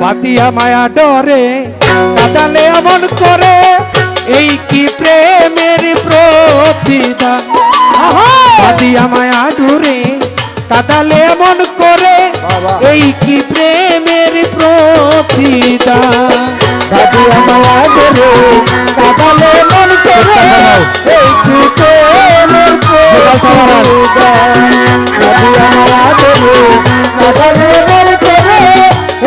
বাতিয়া মায়া ডরে কাদালে এমন করে, এই কি প্রেমের প্রতিদান। বাতিয়া মায়া ডরে কাদালে এমন করে, এই কি প্রেমের প্রতিদান। বাতিয়া মায়া ডরে কাদালে এমন করে, এই কি প্রেমের প্রতিদান। বাতিয়া মায়া ডরে কাদালে এমন করে,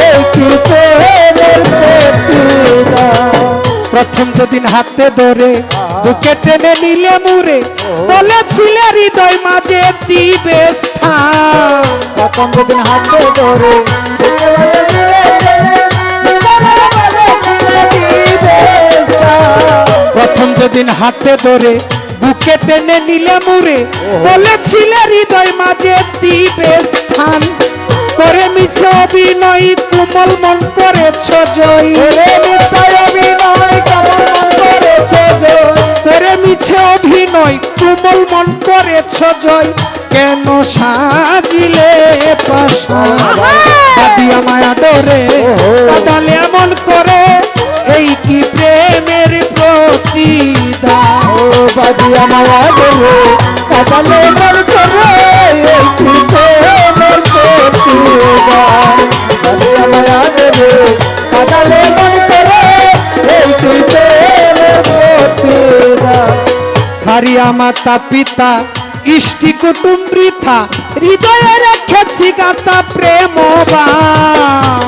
এই কি প্রেমের প্রতিদান। প্রথম যেদিন হাতে ধরে বুকে টেনে নিলে মুরে, বলেছিলে হৃদয় মাঝে দিবে স্থান। প্রথম যেদিন হাতে ধরে প্রথম যেদিন হাতে ধরে বুকে টেনে নিলে মুরে, বলেছিলে হৃদয় মাঝে দিবে স্থান। করে মিছে অভিনয় কোমল মন করেছ জয়, করে মিছে অভিনয় কোমল মন করেছ জয়। কেন সাজিলে পাশা বাদিয়া মায়া ডরে কাদালে এমন করে, এই কি প্রেমের প্রতিদান। বাদিয়া মায়া ডরে কাদালে এমন করে, এই কি প্রেমের প্রতিদান। বাদিয়া মায়া ডরে কাদালে এমন করে, এই কি প্রেমের প্রতিদান। সারিয়া মাতা পিতা ইষ্টি কুটুম বৃথা, হৃদয়ে রেখেছি গাতা প্রেমবান।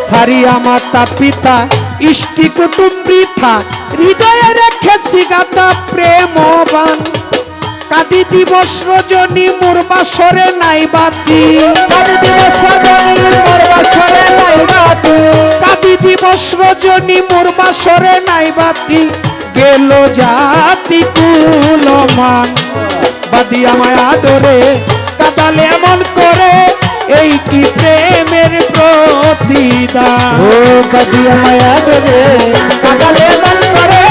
সারিয়া মাতা পিতা ইষ্টি কুটুম বৃথা, হৃদয়ে রেখেছি গাতা প্রেমবান। কাদি দিবস রজনী মোর বাসরে নাই বাতি, কাদি দিবস রজনী মোর বাসরে নাই বাতি। কাদি দিবস রজনী মোর বাসরে নাই বাতি, গেল জাতি কুলমান। বাদিয়া মায়া ডরে কাদালে এমন করে, এই কি প্রেমের প্রতিদান। ও বাদিয়া মায়া ডরে কাদালে এমন করে,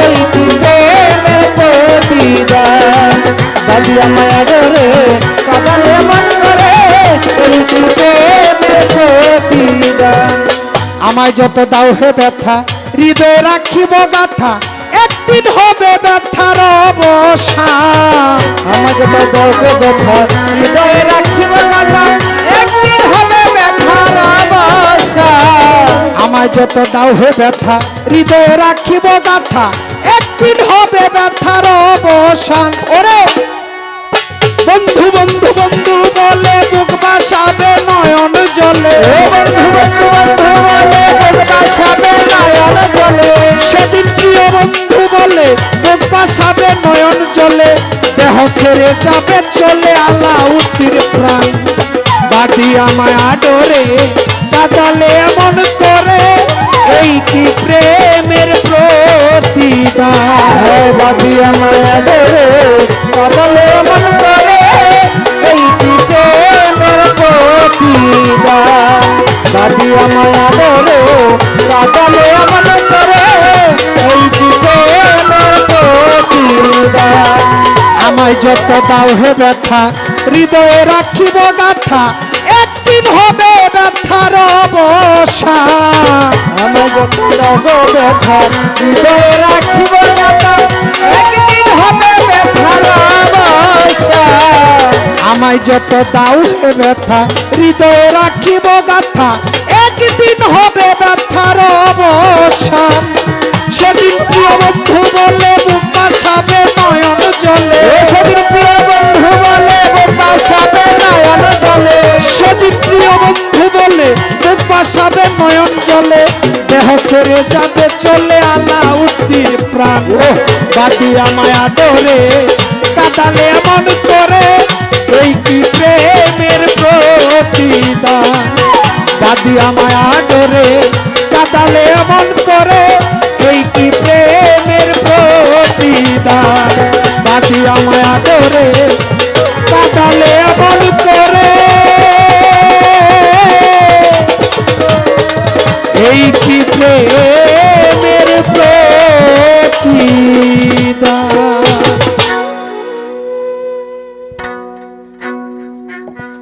এই কি প্রেমের প্রতিদান। বাদিয়া মায়া ডরে কাদালে এমন করে, এই কি প্রেমের প্রতিদান। আমায় যত দাও হে ব্যথা, হৃদয়ে রাখিব গাথা, একদিন হবে ব্যথার অবসান। আমার যত দর্দ ব্যথা, হৃদয়ে রাখিব গাথা, একদিন হবে ব্যথার অবসান। আমায় যত দাও হে ব্যথা, হৃদয়ে রাখিব গাথা, একদিন হবে ব্যথার অবসান। ওরে বন্ধু বন্ধু বন্ধু বলে বুক বাসাবে নয়ন জলে, বন্ধু বন্ধু বন্ধু বলে বুক বাসাবে নয়ন জলে। সেদিন প্রিয় বন্ধু বলে বুক বাসাবে নয়ন জলে, দেহ ছেড়ে যাবে চলে আলাউদ্দির প্রাণ। বাদিয়া মায়া ডরে কাদালে এমন করে, এই কি প্রেমের প্রতিদান। বাদিয়া মায়া ডরে কাদালে এমন করে, এই কি প্রেমের প্রতিদান। বাদিয়া মায়া ডরে কাদালে এমন করে, এই কি প্রেমের প্রতিদান। আমায় যত দাও হে ব্যথা, হৃদয়ে রাখিব গাথা, একদিন হবে ব্যথার অবসান। আমার যত দাও ব্যথা, হৃদয়ে রাখিব গাথা, একদিন হবে ব্যথার অবসান। আমায় যত দাও হে ব্যথা, হৃদয়ে রাখিব গাথা, একদিন হবে ব্যথার অবসান। সেদিন প্রিয় বন্ধু বলে বুক বাসাবে নয়ন জলে, সেদিন প্রিয় বন্ধু বলে বুক বাসাবে নয়ন জলে। সেদিন প্রিয় বন্ধু বলে বুক বাসাবে নয়ন জলে, দেহ ছেড়ে যাবে চলে আলাউদ্দির প্রাণ। বাদিয়া মায়া ডরে কাদালে এমন করে, এই কি প্রেমের প্রতিদান। বাদিয়া মায়া ডরে কাদালে এমন করে, এই কি প্রেমের প্রতিদান। বাদিয়া মায়া ডরে কাদালে এমন করে,